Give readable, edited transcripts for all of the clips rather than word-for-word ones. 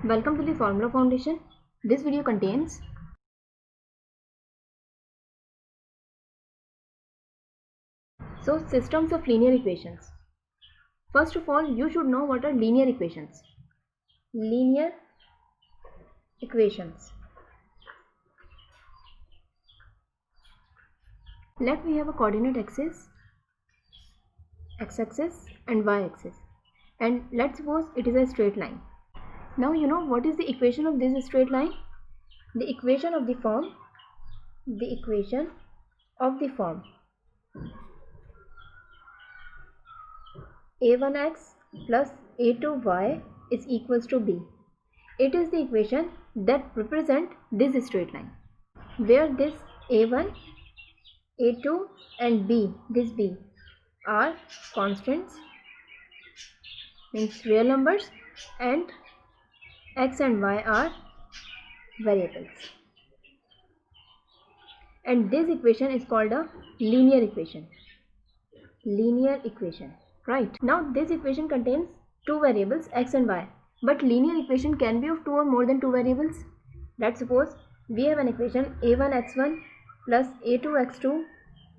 Welcome to the Formula Foundation. This video contains systems of linear equations. First of all, you should know what are linear equations. Linear equations. Let me have a coordinate axis, x-axis and y-axis, and let's suppose it is a straight line. Now you know what is the equation of this straight line? The equation of the form a1x plus a2y is equals to b. It is the equation that represent this straight line, where this a1, a2 and b, this b are constants, means real numbers, and x and y are variables. And this equation is called a linear equation. Right. Now this equation contains two variables x and y, but linear equation can be of two or more than two variables. Let's suppose we have an equation a1x1 plus a2x2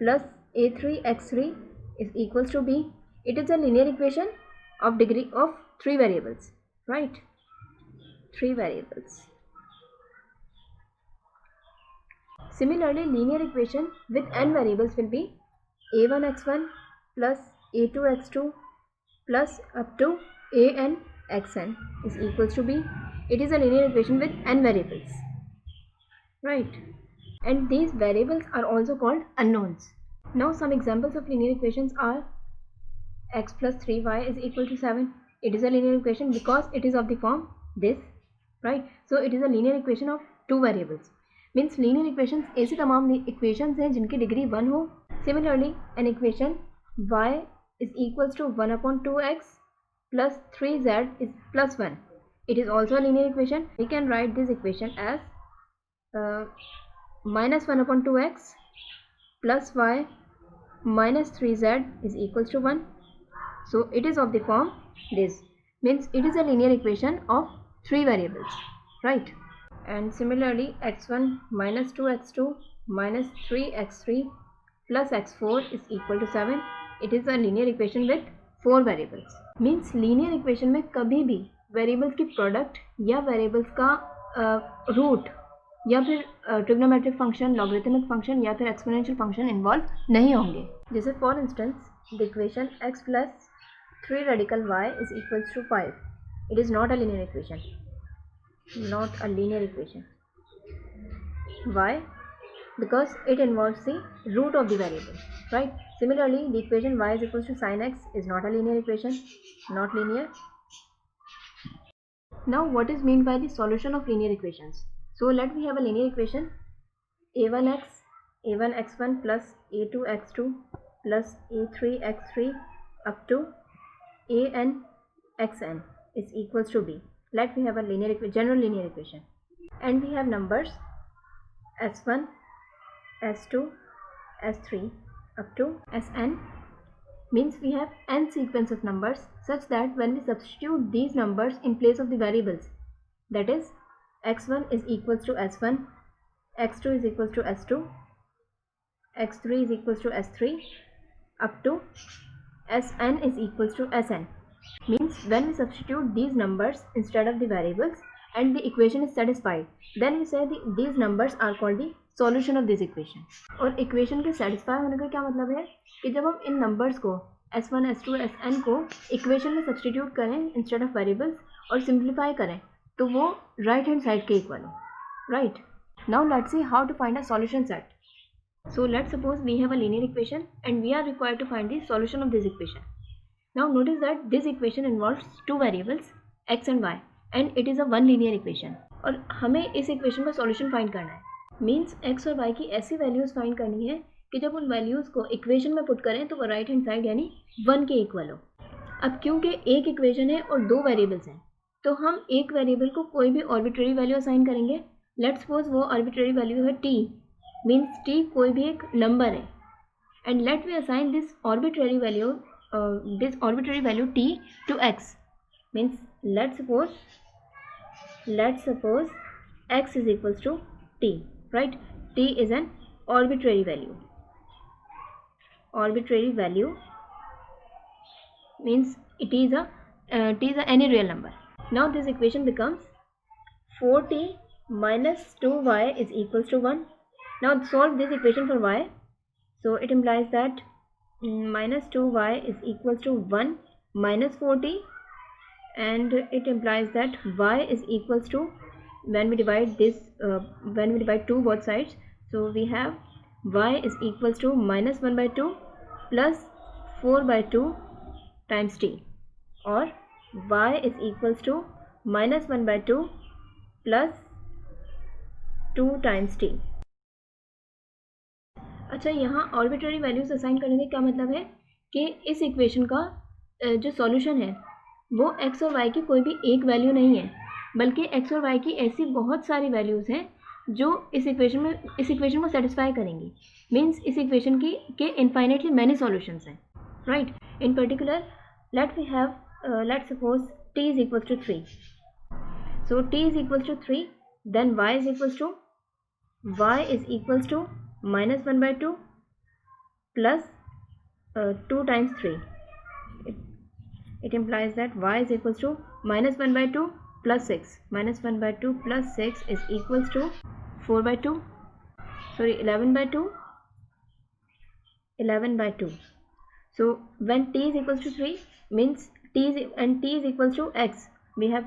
plus a3x3 is equals to b. It is a linear equation of degree of three variables, right? Three variables. Similarly, linear equation with n variables will be a1x1 plus a2x2 plus up to an xn is equals to b. It is a linear equation with n variables, right? And these variables are also called unknowns. Now some examples of linear equations are x plus 3y is equal to 7. It is a linear equation because it is of the form this, right? So it is a linear equation of two variables. Means linear equations ऐसे तमाम equations हैं जिनकी degree 1 हो. Similarly, an equation y is equals to 1 upon 2x plus 3z is plus 1. It is also a linear equation. We can write this equation as minus 1 upon 2x plus y minus 3z is equals to 1. So it is of the form this. Means it is a linear equation of three variables, right? And similarly, x1 minus 2x2 minus 3x3 plus x4 is equal to 7. It is a linear equation with four variables. Means linear equation में कभी भी variables की product या variables का root या फिर trigonometric function, logarithmic function या फिर exponential function involve नहीं होंगे. जैसे for instance, the equation x plus 3 radical y is equals to 5. It is not a linear equation. Not a linear equation. Why? Because it involves the root of the variable, right? Similarly, the equation y is equals to sin x is not a linear equation, not linear. Now what is meant by the solution of linear equations? So let me have a linear equation a1x1 plus a2x2 plus a3x3 up to an xn is equals to b. Let me have a general linear equation, and we have numbers s1, s2, s3 up to sn. Means we have n sequence of numbers such that when we substitute these numbers in place of the variables, that is x1 is equals to s1, x2 is equals to s2, x3 is equals to s3 up to sn is equals to sn. Means when we substitute these numbers instead of the variables and the equation is satisfied, then we say these numbers are called the solution of this equation. और equation के satisfy होने का क्या मतलब है कि जब हम इन numbers को s1, s2, sn को equation में substitute करें instead of variables और simplify करें तो वो right hand side के equal हो, right? Now let's see how to find a solution set. So let's suppose we have a linear equation and we are required to find the solution of this equation. Now notice that this equation involves two variables x and y and it is a one linear equation. और हमें इस equation का solution find करना है. Means x और y की ऐसी values find करनी है कि जब उन values को equation में put करें तो वो right hand side यानी 1 के equal हो. अब क्योंकि एक equation है और दो variables हैं, तो हम एक variable को कोई भी arbitrary value assign करेंगे. Let's suppose वो arbitrary value है t. Means t कोई भी एक number है. And let me assign this arbitrary value t to x. Means let's suppose let's suppose x is equals to t, right? T is an arbitrary value. Arbitrary value means it is a any real number. Now this equation becomes 4t minus 2y is equals to 1. Now solve this equation for y. So it implies that minus 2y is equals to 1 minus 4t, and it implies that y is equals to, when we divide this, when we divide 2 both sides, so we have y is equals to minus 1 by 2 plus 4 by 2 times t, or y is equals to minus 1 by 2 plus 2 times t. अच्छा, यहाँ arbitrary values assign करने का क्या मतलब है कि इस equation का जो सॉल्यूशन है वो x और y की कोई भी एक वैल्यू नहीं है, बल्कि x और y की ऐसी बहुत सारी वैल्यूज़ हैं जो इस इक्वेशन को सेटिस्फाई करेंगी. मीन्स इस इक्वेशन के इनफाइनेटली मैनी सॉल्यूशंस हैं, right? In particular let's suppose t is equals to 3. So t is equals to 3, then y is equals to minus 1 by 2 plus 2 times 3. It implies that y is equals to minus 1 by 2 plus 6. Minus 1 by 2 plus 6 is equals to 4 by 2. Sorry, 11 by 2. 11 by 2. So when t is equals to 3 means t is equals to x. We have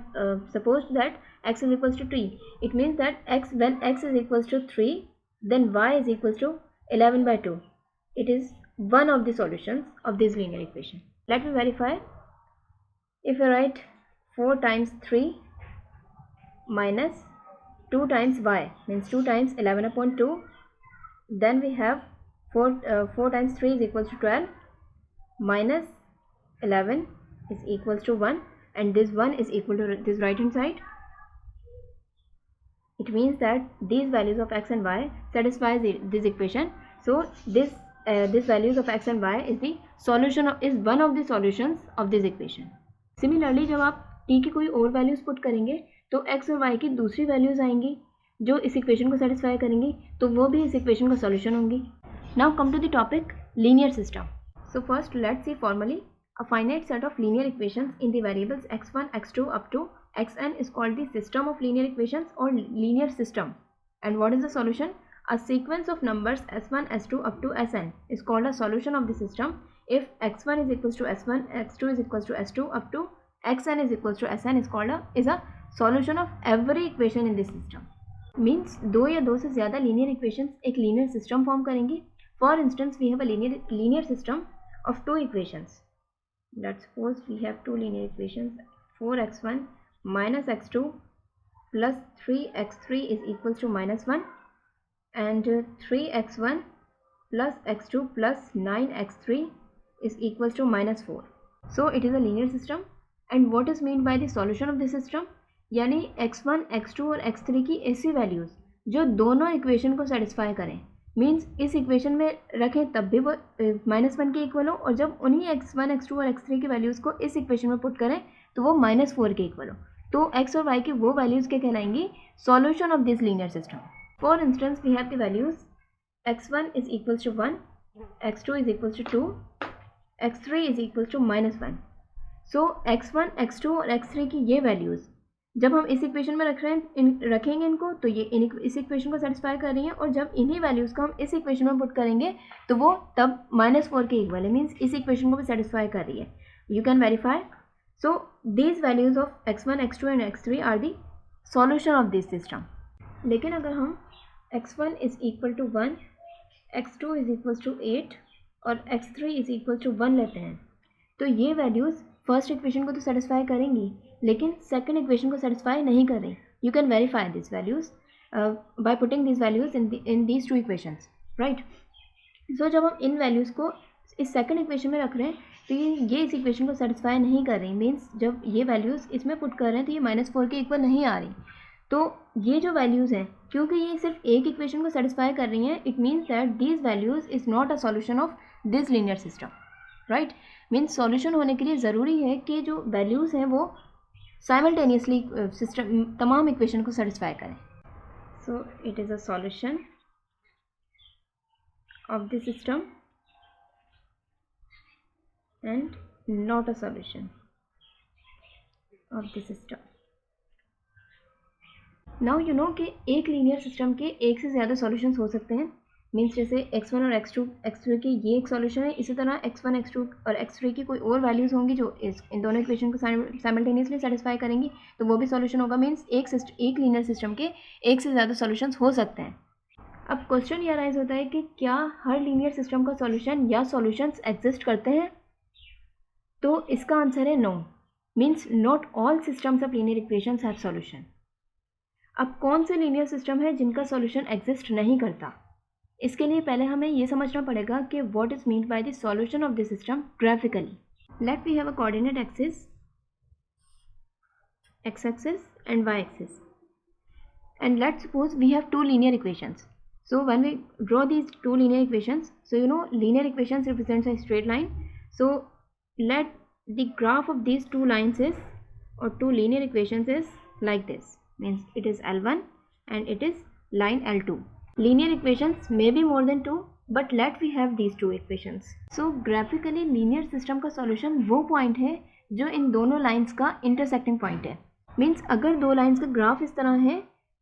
supposed that x is equals to t. It means that when x is equals to 3, then y is equals to 11 by 2. It is one of the solutions of this linear equation. Let me verify. If I write 4 times 3 minus 2 times y means 2 times 11 upon 2, then we have 4 times 3 is equals to 12 minus 11 is equals to 1, and this 1 is equal to this right hand side. It means that these values of x and y satisfies this equation. So this values of x and y is one of the solutions of this equation. Similarly, जब आप t की कोई और values put करेंगे तो x और y की दूसरी वैल्यूज आएंगी जो इस इक्वेशन को सेटिस्फाई करेंगी, तो वो भी इस इक्वेशन का सॉल्यूशन होंगी. Now come to the topic linear system. So first let's see formally a finite set of linear equations in the variables x1, x2 up to xn is called the system of linear equations or linear system. And what is the solution? A sequence of numbers s1, s2 up to sn is called a solution of the system if x1 is equals to s1, x2 is equals to s2 up to xn is equals to sn is a solution of every equation in this system. Means दो या दो से ज़्यादा linear equations एक linear system form करेंगी. For instance, we have a linear system of two equations. Let's suppose we have two linear equations, 4x1 minus x2 plus 3x3 is equals to minus 1, and 3x1 plus x2 plus 9x3 is equals to minus 4. So it is a linear system. And what is meant by the solution of this system? यानी x1, x2 और x3 की ऐसी values जो दोनों equation को satisfy करें. Means इस equation में रखें तब भी वो -1 के इक्वल हो, और जब उन्हीं x1, x2 और x3 की वैल्यूज़ को इस इक्वेशन में पुट करें तो वो -4 के इक्वल हो. तो x और y की वो वैल्यूज़ क्या कहलाएंगी? Solution of this linear system. For instance we have the values x1 is equals to 1, x2 is equals to 2, x3 is equals to -1. So x1, x2 और x3 की ये वैल्यूज़ जब हम इस इक्वेशन में रखेंगे इनको, तो ये इस इक्वेशन को सेटिस्फाई कर रही हैं, और जब इन्हीं वैल्यूज़ को हम इस इक्वेशन में पुट करेंगे तो वो तब -4 के इक्वल है. मीन्स इस इक्वेशन को भी सेटिस्फाई कर रही है. You can verify. So these values of x1, x2 and x3 are the solution of this system. लेकिन अगर हम x1 is equal to 1, x2 is equal to 8 और x3 इज इक्वल टू 1 लेते हैं, तो ये वैल्यूज़ फर्स्ट इक्वेशन को तो सेटिस्फाई करेंगी लेकिन सेकंड इक्वेशन को सेटिस्फाई नहीं कर रही. You can verify this values by putting this values in these two equations, right? So जब हम इन वैल्यूज़ को इस सेकंड इक्वेशन में रख रहे हैं तो ये इस इक्वेशन को सेटिस्फाई नहीं कर रही. मीन्स जब ये वैल्यूज़ इसमें पुट कर रहे हैं तो ये -4 के इक्वल नहीं आ रही. तो ये जो वैल्यूज़ हैं, क्योंकि ये सिर्फ एक इक्वेशन को सेटिस्फाई कर रही हैं, it means that these values is not a solution of this linear system, right? Means solution होने के लिए ज़रूरी है कि जो वैल्यूज़ हैं वो साइमल्टेनियसली सिस्टम तमाम इक्वेशन को सेटिस्फाई करें. So it is a solution of the system and not a solution of the system. Now you know कि एक लीनियर सिस्टम के एक से ज़्यादा सॉल्यूशंस हो सकते हैं. मीन्स जैसे x1 और x2 x3 की ये एक सॉल्यूशन है, इसी तरह x1 x2 और x3 की कोई और वैल्यूज़ होंगी जो इन दोनों इक्वेशन को साइमल्टेनियसली सेटिस्फाई करेंगी, तो वो भी सॉल्यूशन होगा. मीन्स एक लीनियर सिस्टम के एक से ज़्यादा सॉल्यूशंस हो सकते हैं. अब क्वेश्चन ये राइज होता है कि क्या हर लीनियर सिस्टम का सॉल्यूशन या सॉल्यूशंस एग्जिस्ट करते हैं? तो इसका आंसर है no. Means not all systems of linear equations have solution. अब कौन से लीनियर सिस्टम है जिनका सॉल्यूशन एग्जिस्ट नहीं करता? इसके लिए पहले हमें ये समझना पड़ेगा कि what is mean by the solution of the system graphically. Let we have a coordinate axis x axis and y axis, and let's suppose we have two linear equations. So when we draw these two linear equations, so you know linear equations represents a straight line. So let the graph of these two lines is, or two linear equations is like this. Means it is L1 and it is line L2. Linear equations may be more than two, but let we have these two equations. So graphically linear system का solution वो point है जो इन दोनों lines का intersecting point है. Means अगर दो lines का graph इस तरह है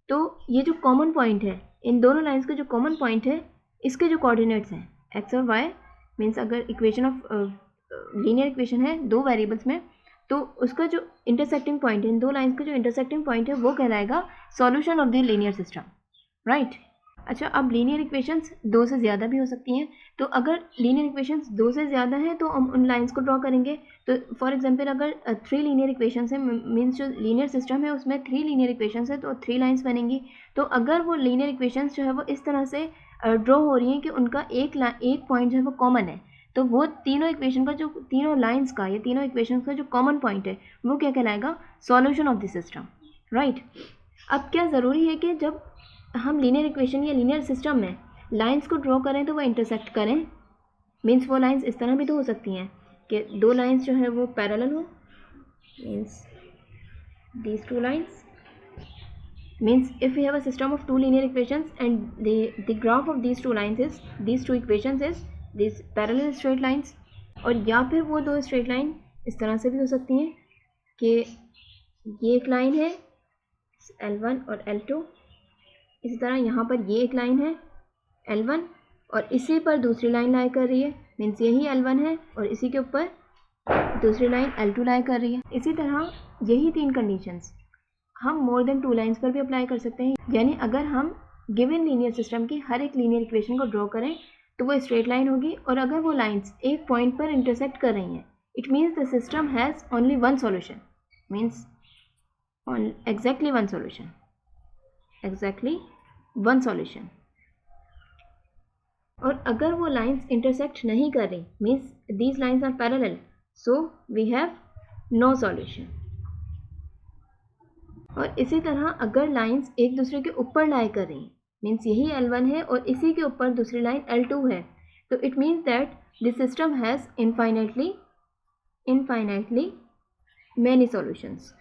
तो ये जो common point है, इन दोनों lines का जो common point है, इसके जो coordinates हैं x और y, means अगर equation of लीनियर इक्वेशन है दो वेरिएबल्स में, तो उसका जो इंटरसेक्टिंग पॉइंट है, इन दो लाइंस का जो इंटरसेक्टिंग पॉइंट है वो कहलाएगा solution of the linear system. Right. अच्छा, अब लीनियर इक्वेशंस दो से ज़्यादा भी हो सकती हैं. तो अगर लीनियर इक्वेशंस दो से ज़्यादा हैं तो हम उन लाइंस को ड्रॉ करेंगे. तो फॉर एग्जांपल अगर 3 लीनियर इक्वेशंस हैं, मीन्स जो लीनियर सिस्टम है उसमें 3 लीनियर इक्वेशंस है तो 3 लाइंस बनेंगी. तो अगर वो लीनियर इक्वेशंस जो है वो इस तरह से ड्रॉ हो रही हैं कि उनका एक पॉइंट जो है वो कॉमन है, तो वो तीनों इक्वेशन का जो तीनों लाइंस का या तीनों इक्वेशंस का जो कॉमन पॉइंट है वो क्या कहलाएगा? Solution of the system. Right. अब क्या ज़रूरी है कि जब हम लीनियर इक्वेशन या लीनियर सिस्टम में लाइंस को ड्रॉ करें तो वो इंटरसेक्ट करें? मीन्स वो लाइंस इस तरह भी तो हो सकती हैं कि दो लाइंस जो है वो पैरेलल हो. Means these two lines, means if we have a system of two linear equations and the graph of these two lines is, these two equations is these parallel straight lines. और या फिर वो दो straight line इस तरह से भी हो सकती हैं कि ये एक लाइन है L1 और L2, इसी तरह यहाँ पर ये एक लाइन है L1 और इसी पर दूसरी लाइन लाई कर रही है, मीन्स यही L1 है और इसी के ऊपर दूसरी लाइन L2 लाई कर रही है. इसी तरह यही तीन कंडीशंस हम मोर देन टू लाइंस पर भी अप्लाई कर सकते हैं. यानी अगर हम गिवन लीनियर सिस्टम की हर एक लीनियर इक्वेशन को ड्रॉ करें तो वो स्ट्रेट लाइन होगी, और अगर वो लाइंस एक पॉइंट पर इंटरसेक्ट कर रही हैं, it means the system has only one solution. Means exactly one solution, exactly one solution. और अगर वो लाइंस इंटरसेक्ट नहीं कर रही, means these lines are parallel, so we have no solution. और इसी तरह अगर लाइंस एक दूसरे के ऊपर लाई कर रही हैं, मीन्स यही L1 है और इसी के ऊपर दूसरी लाइन L2 है, तो it means that the system has infinitely many solutions.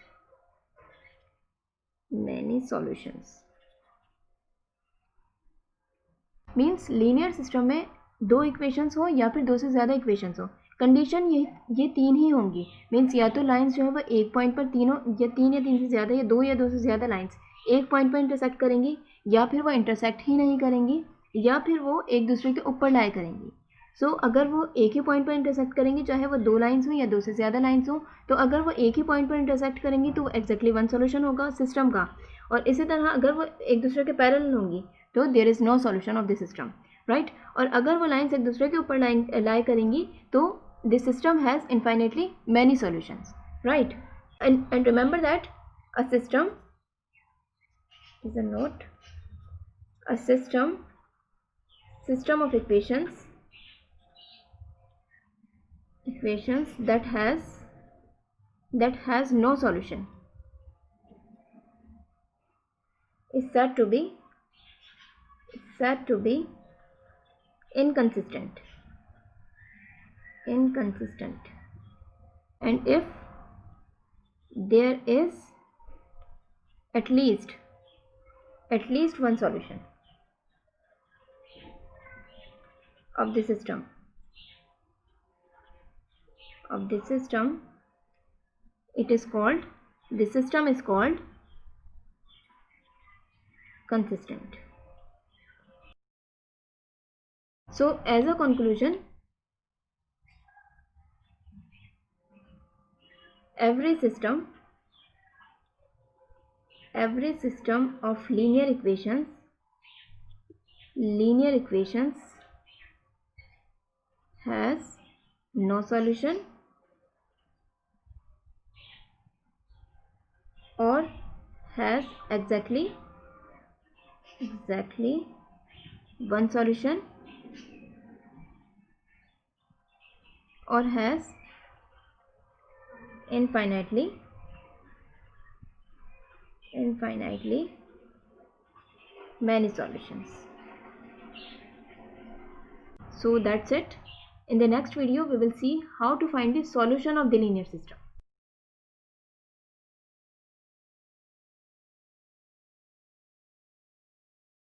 Means linear system में दो इक्वेशंस हो या फिर दो से ज़्यादा इक्वेशंस हो, कंडीशन ये तीन ही होंगी. मीन्स या तो लाइंस जो है वो एक पॉइंट पर तीनों या तीन से ज़्यादा या दो से ज़्यादा लाइंस एक पॉइंट पर इंटरसेक्ट करेंगी, या फिर वो इंटरसेक्ट ही नहीं करेंगी, या फिर वो एक दूसरे के ऊपर लाई करेंगी. सो अगर वो एक ही पॉइंट पर इंटरसेक्ट करेंगी, चाहे वो दो लाइंस हो या दो से ज़्यादा लाइंस हो, तो अगर वो एक ही पॉइंट पर इंटरसेक्ट करेंगी तो वो एक्जैक्टली वन सॉल्यूशन होगा सिस्टम का. और इसी तरह अगर वो एक दूसरे के पैरेलल होंगी तो there is no solution of the system. Right. और अगर वो लाइंस एक दूसरे के ऊपर लाई करेंगी तो the system has infinitely many solutions. Right. And remember that a system is a note, a system of equations that has no solution is said to be inconsistent. And if there is at least one solution of the system. It is called, the system is called consistent. So as a conclusion, every system of linear equations has no solution or has exactly one solution or has infinitely many solutions. So that's it. In the next video we will see how to find the solution of the linear system.